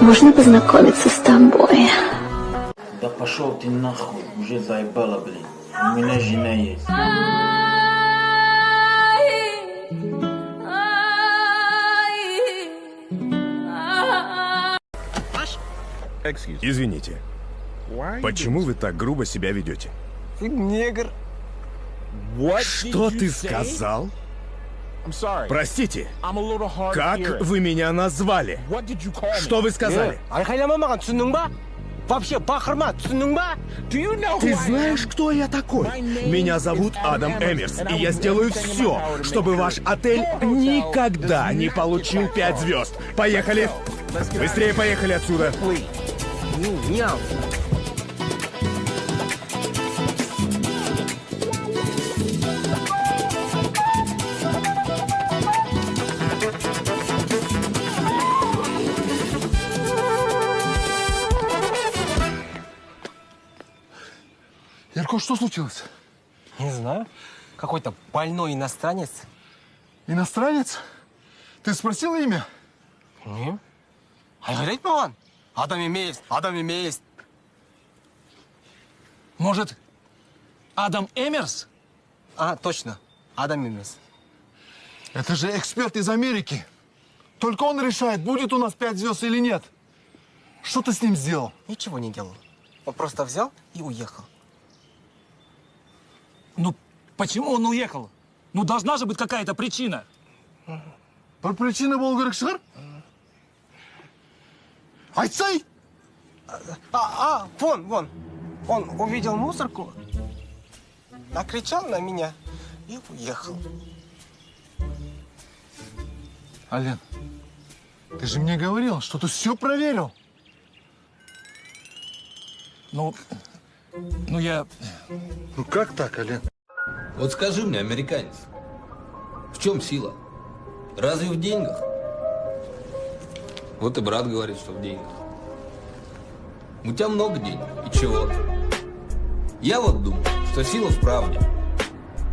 можно познакомиться с тобой? Да пошел ты нахуй, уже заебала, блин. У меня жена есть. Извините, почему вы так грубо себя ведете? Ты негр. Что ты сказал? Простите, как вы меня назвали? Что вы сказали? Вообще, бахарма, Ты знаешь, кто я такой? Меня зовут Адам Эмерс, и я сделаю все, чтобы ваш отель никогда не получил 5 звезд. Поехали! Быстрее поехали отсюда! Ярко, что случилось? Не знаю. Какой-то больной иностранец. Иностранец? Ты спросил имя? Не. Айгарет маған. Адам емес. Может, Адам Эмерс? А, точно. Адам емес. Это же эксперт из Америки. Только он решает, будет у нас 5 звезд или нет. Что ты с ним сделал? Ничего не делал. Он просто взял и уехал. Ну, почему он уехал? Ну, должна же быть какая-то причина. Причина болу керек шығар? Айтсай! Вон. Он увидел мусорку, накричал на меня и уехал. Ален, ты же мне говорил, что ты все проверил. Ну, я... Ну как так, Ален? Вот скажи мне, американец, в чем сила? Разве в деньгах? Вот и брат говорит, что в деньгах. У тебя много денег, и чего? Я вот думаю, что сила в правде.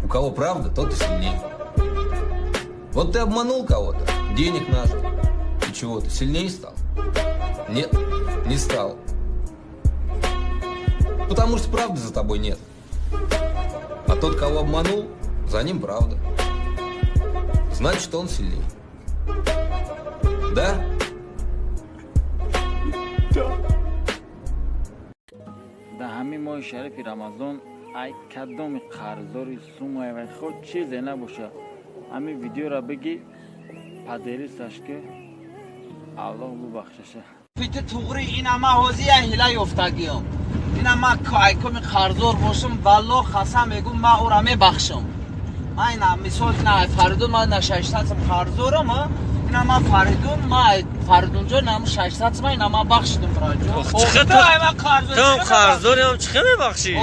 У кого правда, тот и сильнее. Вот ты обманул кого-то, денег нажил, и чего, ты сильнее стал? Нет, не стал. Потому что правды за тобой нет. А тот, кого обманул, за ним правда. Значит, он сильнее. Да? در همین ماه شریف رمضان ای کدام قرضداری سومای و خود چیزی نباشه همین ویدیو را بگی پدریستش که الله ببخششه پیت توغری این همه حوزی اهیله افتگیم این همه کم قرضدار باشم والله خسم میگم من او را میبخشم من مثال نه فریدون من نه 600 قرضدارم این همه فریدون من فریدون جان هم 600 من این همه بخشیدم راجع تو قرضداری هم چخه میبخشی؟